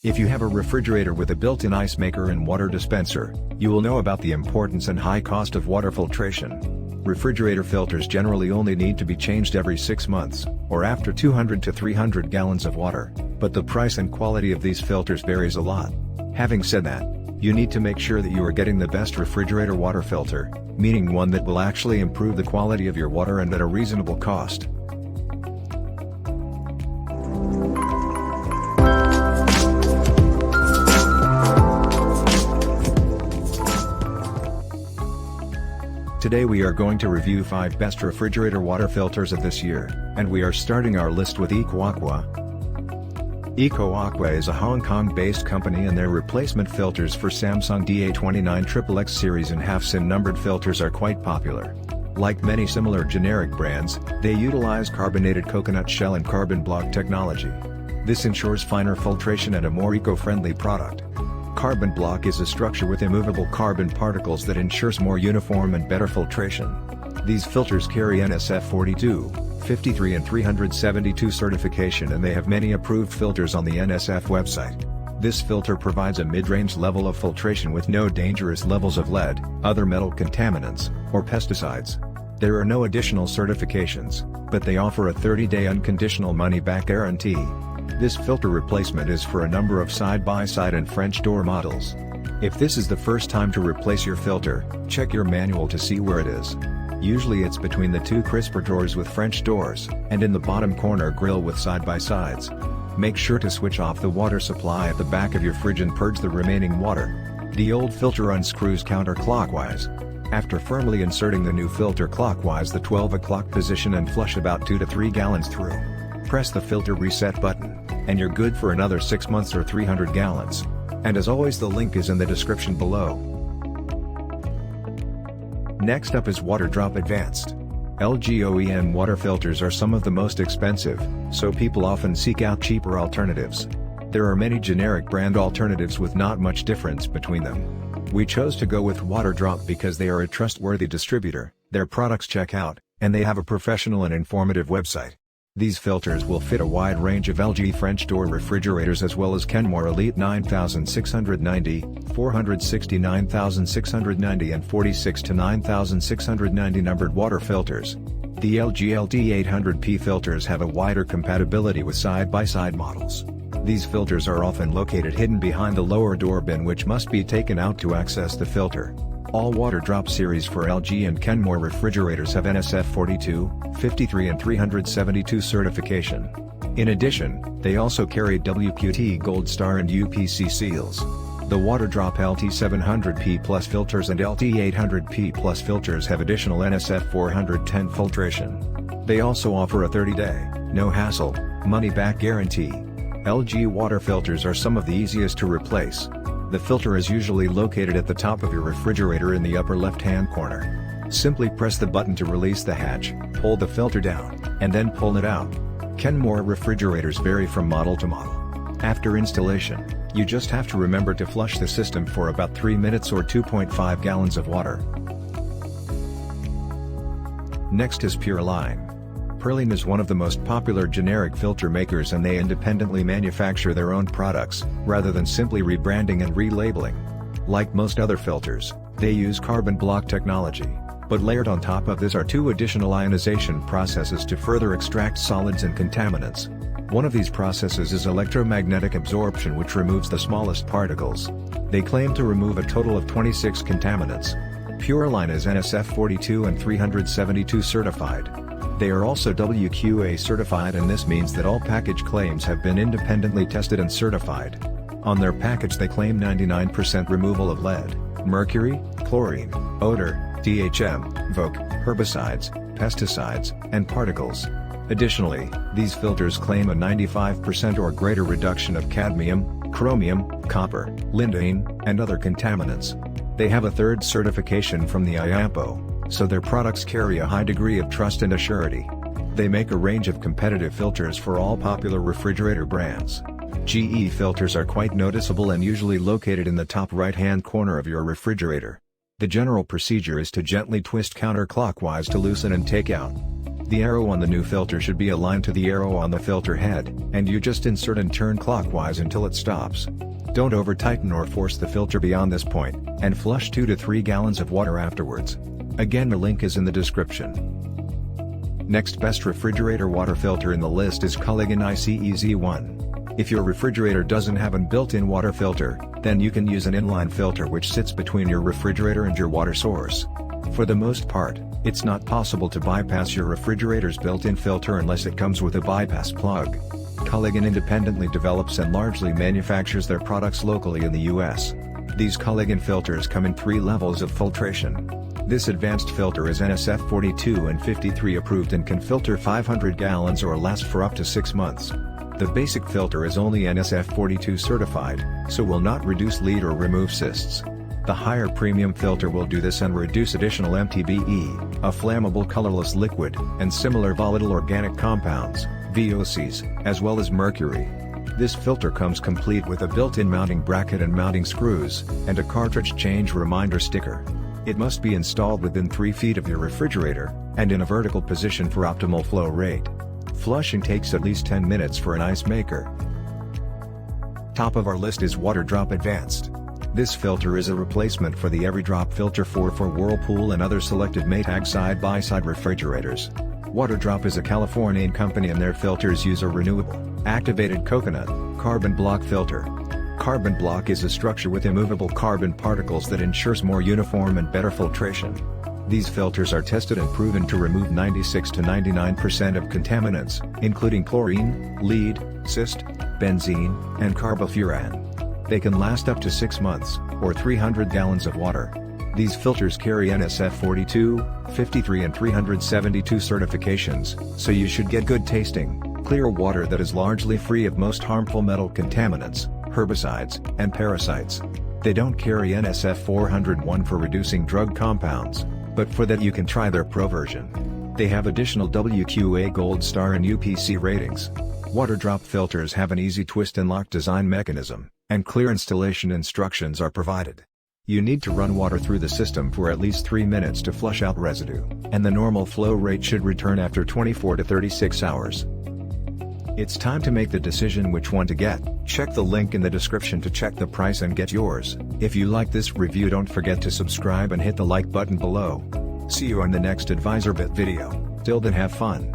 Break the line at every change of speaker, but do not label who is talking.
If you have a refrigerator with a built-in ice maker and water dispenser, you will know about the importance and high cost of water filtration. Refrigerator filters generally only need to be changed every 6 months, or after 200 to 300 gallons of water, but the price and quality of these filters varies a lot. Having said that, you need to make sure that you are getting the best refrigerator water filter, meaning one that will actually improve the quality of your water and at a reasonable cost. Today we are going to review 5 best refrigerator water filters of this year, and we are starting our list with EcoAqua. EcoAqua is a Hong Kong-based company, and their replacement filters for Samsung DA29XXX series and HAF-CIN numbered filters are quite popular. Like many similar generic brands, they utilize carbonated coconut shell and carbon block technology. This ensures finer filtration and a more eco-friendly product. Carbon block is a structure with immovable carbon particles that ensures more uniform and better filtration. These filters carry NSF 42, 53 and 372 certification, and they have many approved filters on the NSF website. This filter provides a mid-range level of filtration with no dangerous levels of lead, other metal contaminants, or pesticides. There are no additional certifications, but they offer a 30-day unconditional money-back guarantee. This filter replacement is for a number of side-by-side and French door models. If this is the first time to replace your filter, check your manual to see where it is. Usually it's between the 2 crisper drawers with French doors, and in the bottom corner grill with side-by-sides. Make sure to switch off the water supply at the back of your fridge and purge the remaining water. The old filter unscrews counterclockwise. After firmly inserting the new filter clockwise the 12 o'clock position and flush about 2 to 3 gallons through. Press the filter reset button, and you're good for another 6 months or 300 gallons. And as always, the link is in the description below. Next up is WaterDrop Advanced. LG OEM water filters are some of the most expensive, so people often seek out cheaper alternatives. There are many generic brand alternatives with not much difference between them. We chose to go with WaterDrop because they are a trustworthy distributor, their products check out, and they have a professional and informative website. These filters will fit a wide range of LG French door refrigerators as well as Kenmore Elite 9690, 460 9690 and 46 to 9690 numbered water filters. The LG LD800P filters have a wider compatibility with side-by-side models. These filters are often located hidden behind the lower door bin, which must be taken out to access the filter. All WaterDrop series for LG and Kenmore refrigerators have NSF 42, 53 and 372 certification. In addition, they also carry WQT Gold Star and UPC seals. The WaterDrop LT700P Plus filters and LT800P Plus filters have additional NSF 410 filtration. They also offer a 30-day, no-hassle, money-back guarantee. LG water filters are some of the easiest to replace. The filter is usually located at the top of your refrigerator in the upper left-hand corner. Simply press the button to release the hatch, pull the filter down, and then pull it out. Kenmore refrigerators vary from model to model. After installation, you just have to remember to flush the system for about 3 minutes or 2.5 gallons of water. Next is PureLine. PureLine is one of the most popular generic filter makers, and they independently manufacture their own products, rather than simply rebranding and relabeling. Like most other filters, they use carbon block technology, but layered on top of this are 2 additional ionization processes to further extract solids and contaminants. One of these processes is electromagnetic absorption, which removes the smallest particles. They claim to remove a total of 26 contaminants. PureLine is NSF 42 and 372 certified. They are also WQA certified, and this means that all package claims have been independently tested and certified. On their package they claim 99% removal of lead, mercury, chlorine, odor, DHM, VOC, herbicides, pesticides, and particles. Additionally, these filters claim a 95% or greater reduction of cadmium, chromium, copper, lindane, and other contaminants. They have a 3rd certification from the IAMPO, so their products carry a high degree of trust and assurity. They make a range of competitive filters for all popular refrigerator brands. GE filters are quite noticeable and usually located in the top right-hand corner of your refrigerator. The general procedure is to gently twist counterclockwise to loosen and take out. The arrow on the new filter should be aligned to the arrow on the filter head, and you just insert and turn clockwise until it stops. Don't over-tighten or force the filter beyond this point, and flush 2 to 3 gallons of water afterwards. Again, the link is in the description. Next best refrigerator water filter in the list is Culligan IC-EZ-1. If your refrigerator doesn't have a built-in water filter, then you can use an inline filter which sits between your refrigerator and your water source. For the most part, it's not possible to bypass your refrigerator's built-in filter unless it comes with a bypass plug. Culligan independently develops and largely manufactures their products locally in the US. These Culligan filters come in 3 levels of filtration. This advanced filter is NSF 42 and 53 approved and can filter 500 gallons or last for up to 6 months. The basic filter is only NSF 42 certified, so will not reduce lead or remove cysts. The higher premium filter will do this and reduce additional MTBE, a flammable colorless liquid, and similar volatile organic compounds, VOCs, as well as mercury. This filter comes complete with a built-in mounting bracket and mounting screws, and a cartridge change reminder sticker. It must be installed within 3 feet of your refrigerator, and in a vertical position for optimal flow rate. Flushing takes at least 10 minutes for an ice maker. Top of our list is WaterDrop Advanced. This filter is a replacement for the EveryDrop filter for Whirlpool and other selected Maytag side-by-side refrigerators. WaterDrop is a Californian company and their filters use a renewable, activated coconut, carbon block filter. Carbon block is a structure with immovable carbon particles that ensures more uniform and better filtration. These filters are tested and proven to remove 96 to 99% of contaminants, including chlorine, lead, cyst, benzene, and carbofuran. They can last up to 6 months, or 300 gallons of water. These filters carry NSF 42, 53 and 372 certifications, so you should get good tasting, clear water that is largely free of most harmful metal contaminants, herbicides, and parasites. They don't carry NSF 401 for reducing drug compounds, but for that you can try their Pro version. They have additional WQA Gold Star and UPC ratings. WaterDrop filters have an easy twist and lock design mechanism, and clear installation instructions are provided. You need to run water through the system for at least 3 minutes to flush out residue, and the normal flow rate should return after 24 to 36 hours. It's time to make the decision which one to get. Check the link in the description to check the price and get yours. If you like this review, don't forget to subscribe and hit the like button below. See you on the next AdvisorBit video. Till then, have fun.